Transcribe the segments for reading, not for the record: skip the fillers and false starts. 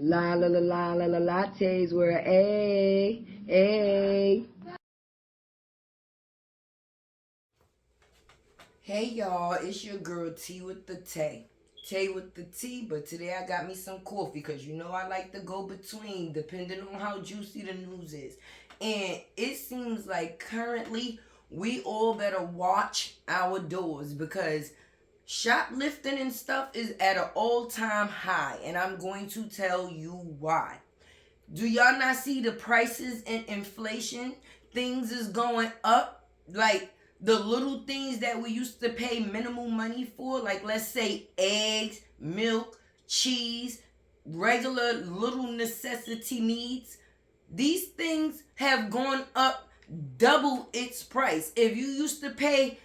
La la la la la la lattes were a. Hey y'all, it's your girl T with the Tay. Tay with the T, but today I got me some coffee because you know I like to go between depending on how juicy the news is. And it seems like currently we all better watch our doors because shoplifting and stuff is at an all-time high, and I'm going to tell you why. Do y'all not see the prices and inflation? Things is going up. Like the little things that we used to pay minimal money for, like let's say eggs, milk, cheese, regular little necessity needs. These things have gone up double its price. If you used to pay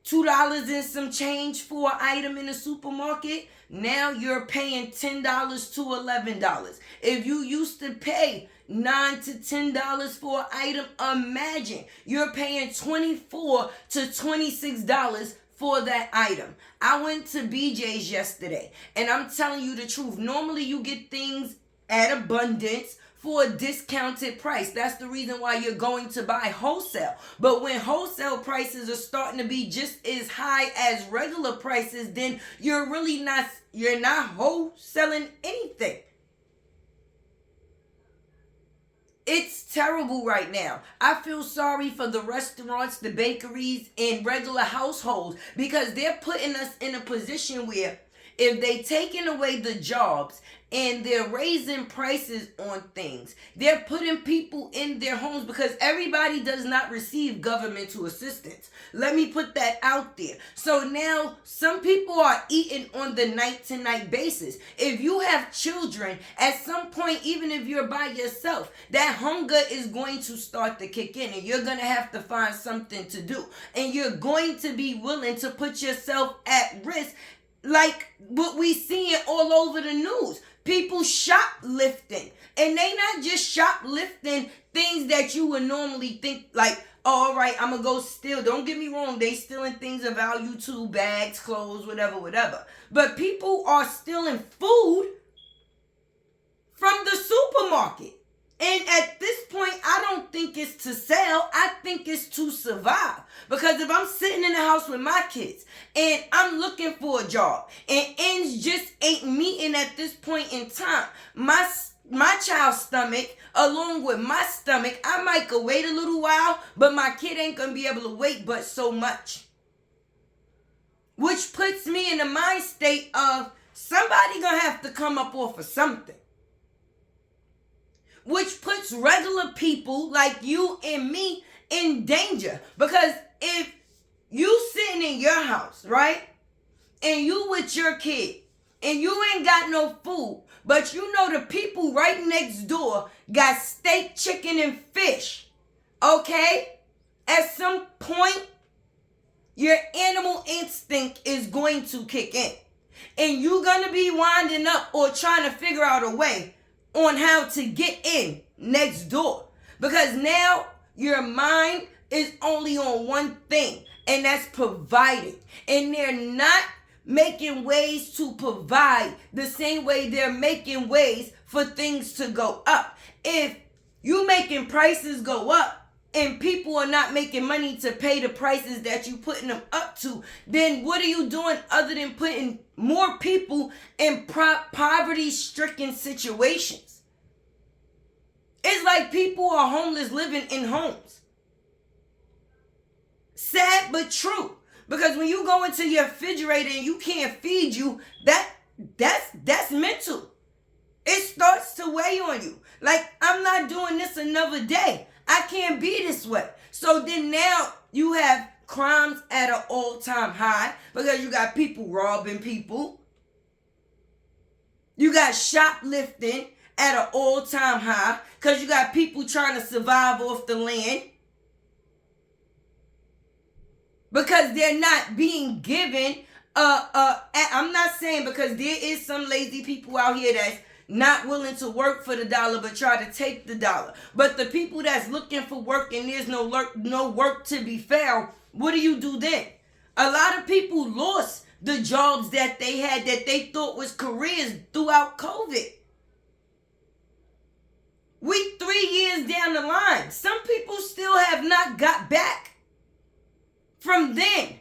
$2 and some change for an item in the supermarket, now you're paying $10 to $11. If you used to pay $9 to $10 for an item, imagine you're paying $24 to $26 for that item. I went to BJ's yesterday, and I'm telling you the truth. Normally you get things at abundance for a discounted price. That's the reason why you're going to buy wholesale. But when wholesale prices are starting to be just as high as regular prices, then you're not wholesaling anything. It's terrible right now. I feel sorry for the restaurants, the bakeries, and regular households because they're putting us in a position where if they taking away the jobs and they're raising prices on things, they're putting people in their homes because everybody does not receive governmental assistance. Let me put that out there. So now some people are eating on the night to night basis. If you have children, at some point, even if you're by yourself, that hunger is going to start to kick in and you're going to have to find something to do. And you're going to be willing to put yourself at risk, like what we seeing all over the news. People shoplifting, and they not just shoplifting things that you would normally think like, oh, all right, I'm gonna go steal. Don't get me wrong, they stealing things of value too, bags, clothes, whatever. But people are stealing food from the supermarket. And at this point, I don't think it's to sell. I think it's to survive. Because if I'm sitting in the house with my kids and I'm looking for a job and ends just ain't meeting at this point in time, my child's stomach along with my stomach, I might go wait a little while, but my kid ain't going to be able to wait but so much. Which puts me in the mind state of somebody going to have to come up off of something. Which puts regular people like you and me in danger. Because if you sitting in your house, right, and you with your kid, and you ain't got no food, but you know the people right next door got steak, chicken, and fish, okay? At some point, your animal instinct is going to kick in. And you're going to be winding up or trying to figure out a way on how to get in next door. Because now your mind is only on one thing, and that's providing. And they're not making ways to provide the same way they're making ways for things to go up. If you making prices go up and people are not making money to pay the prices that you putting them up to, then what are you doing other than putting more people in poverty-stricken situations? It's like people are homeless living in homes. Sad but true. Because when you go into your refrigerator and you can't feed you, that's mental. It starts to weigh on you. Like, I'm not doing this another day. I can't be this way. So then now you have crimes at an all-time high because you got people robbing people. You got shoplifting at an all-time high because you got people trying to survive off the land. Because they're not being given, I'm not saying because there is some lazy people out here that's not willing to work for the dollar but try to take the dollar. But the people that's looking for work and there's no work to be found, what do you do then? A lot of people lost the jobs that they had that they thought was careers throughout COVID. down the line. Some people still have not got back from then.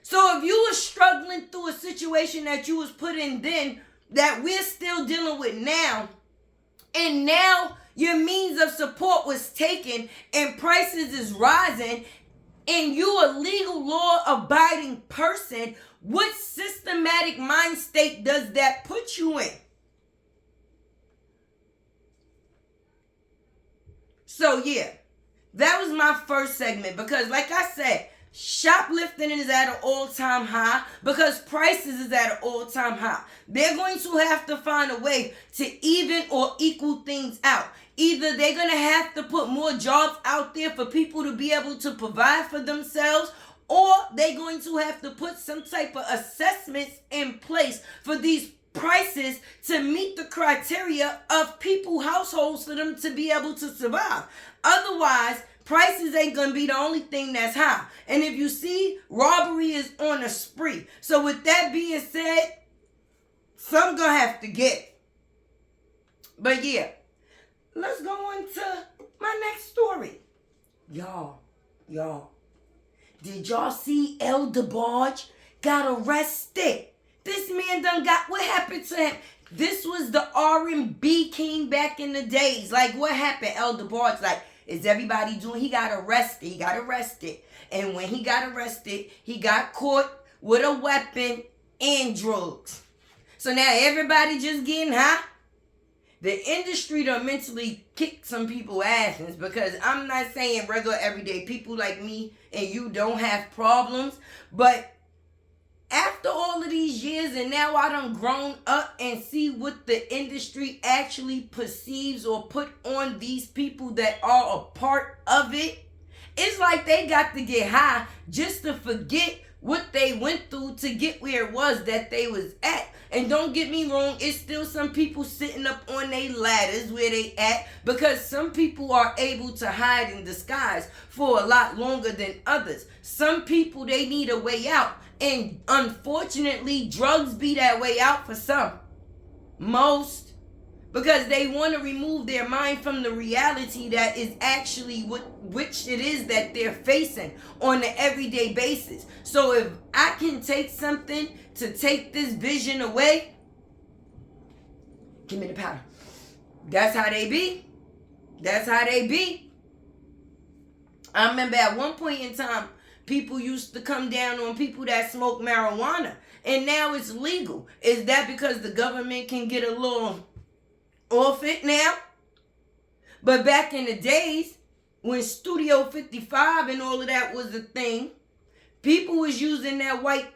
So if you were struggling through a situation that you was put in then, that we're still dealing with now, and now your means of support was taken and prices is rising, and you a legal law abiding person, what systematic mind state does that put you in? So yeah, that was my first segment, because like I said, shoplifting is at an all-time high because prices is at an all-time high. They're going to have to find a way to even or equal things out. Either they're going to have to put more jobs out there for people to be able to provide for themselves, or they're going to have to put some type of assessments in place for these prices to meet the criteria of people, households, for them to be able to survive. Otherwise, prices ain't gonna be the only thing that's high. And if you see, robbery is on a spree. So with that being said, some gonna have to get. But yeah, let's go on to my next story. Y'all, did y'all see Debarge got arrested? This man done got, what happened to him? This was the R&B king back in the days. Like, what happened? Debarge, like, is everybody doing? He got arrested. And when he got arrested, he got caught with a weapon and drugs. So now everybody just getting high. The industry done mentally kicked some people asses, because I'm not saying regular everyday people like me and you don't have problems, but after all of these years, and now I done grown up and see what the industry actually perceives or put on these people that are a part of it, it's like they got to get high just to forget what they went through to get where it was that they was at. And don't get me wrong, it's still some people sitting up on their ladders where they at, because some people are able to hide in disguise for a lot longer than others. Some people, they need a way out. And unfortunately, drugs be that way out for some. Most. Because they want to remove their mind from the reality that is actually which it is that they're facing on an everyday basis. So if I can take something to take this vision away, give me the powder. That's how they be. I remember at one point in time, people used to come down on people that smoke marijuana, and now it's legal. Is that because the government can get a little off it now? But back in the days, when Studio 55 and all of that was a thing, people was using that white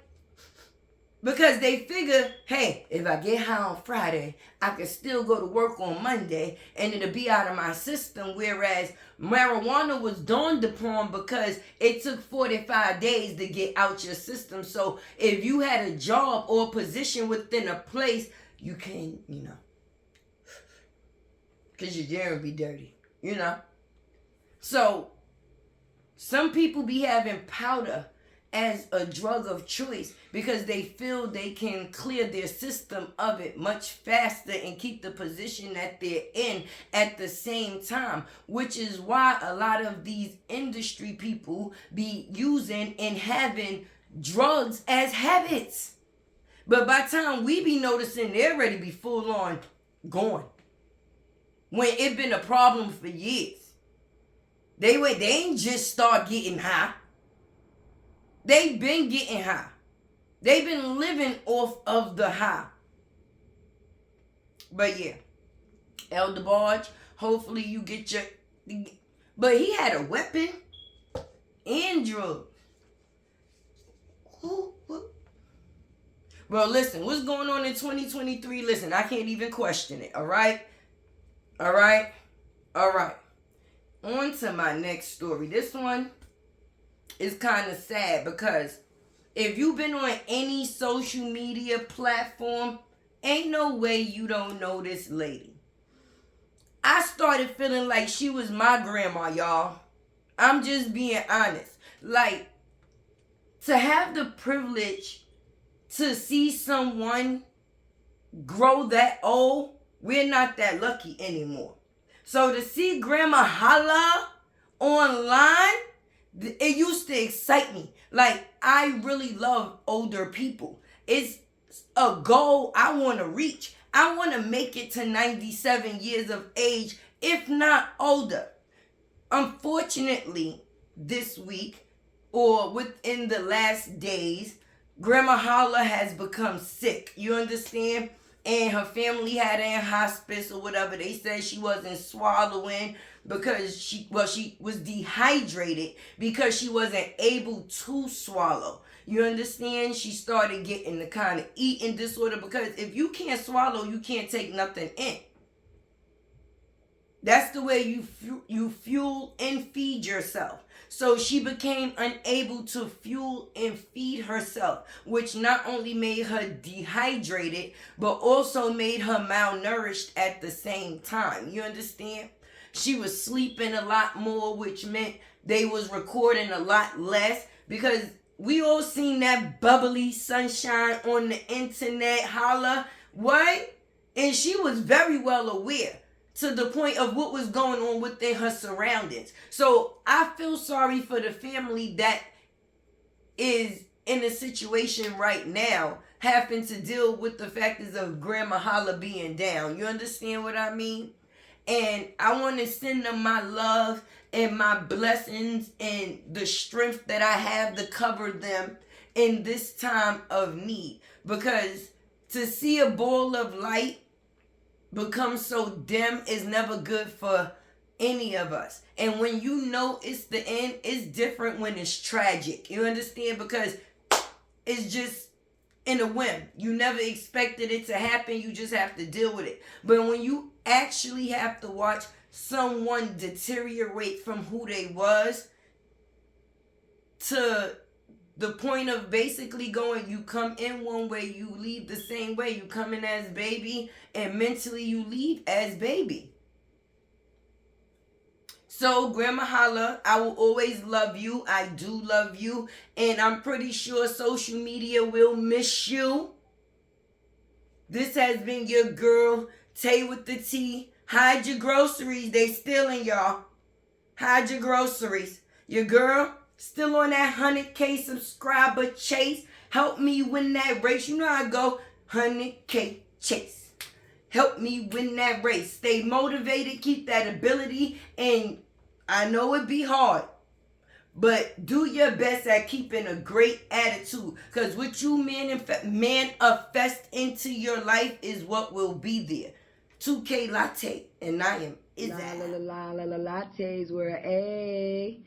because they figure, hey, if I get high on Friday, I can still go to work on Monday and it'll be out of my system. Whereas marijuana was dawned upon because it took 45 days to get out your system. So if you had a job or a position within a place, you can, because your urine be dirty, So some people be having powder as a drug of choice because they feel they can clear their system of it much faster and keep the position that they're in at the same time, which is why a lot of these industry people be using and having drugs as habits. But by the time we be noticing, they're ready to be full on gone. When it been a problem for years. They ain't just start getting high. They've been getting high. They've been living off of the high. But yeah, Debarge, hopefully you get your... But he had a weapon and drugs. Bro, listen, what's going on in 2023? Listen, I can't even question it, all right? All right? On to my next story. This one is kind of sad because if you've been on any social media platform, ain't no way you don't know this lady. I started feeling like she was my grandma, y'all. I'm just being honest. Like, to have the privilege to see someone grow that old, we're not that lucky anymore. So to see Grandma Holla online, it used to excite me. Like, I really love older people. It's a goal I want to reach. I want to make it to 97 years of age, if not older. Unfortunately, this week or within the last days, Grandma Holla has become sick. You understand? And her family had her in hospice or whatever. They said she wasn't swallowing because she was dehydrated because she wasn't able to swallow. You understand? She started getting the kind of eating disorder because if you can't swallow, you can't take nothing in. That's the way you fuel and feed yourself. So she became unable to fuel and feed herself, which not only made her dehydrated, but also made her malnourished at the same time. You understand? She was sleeping a lot more, which meant they was recording a lot less because we all seen that bubbly sunshine on the internet, Holla, what? And she was very well aware to the point of what was going on within her surroundings. So I feel sorry for the family that is in a situation right now having to deal with the factors of Grandma Holla being down. You understand what I mean? And I want to send them my love and my blessings and the strength that I have to cover them in this time of need. Because to see a ball of light become so dim is never good for any of us. And when you know it's the end, it's different when it's tragic. You understand? Because it's just in a whim. You never expected it to happen. You just have to deal with it. But when you actually have to watch someone deteriorate from who they was to the point of basically going, you come in one way, you leave the same way. You come in as baby, and mentally you leave as baby. So, Grandma Holla, I will always love you. I do love you. And I'm pretty sure social media will miss you. This has been your girl, Tay with the T. Hide your groceries. They stealing, y'all. Hide your groceries. Your girl, still on that 100K subscriber chase. Help me win that race. You know how I go. 100K chase. Help me win that race. Stay motivated. Keep that ability. And I know it be hard, but do your best at keeping a great attitude. Because what you manifest into your life is what will be there. 2K Latte. And I am Izzy. Lattes were A.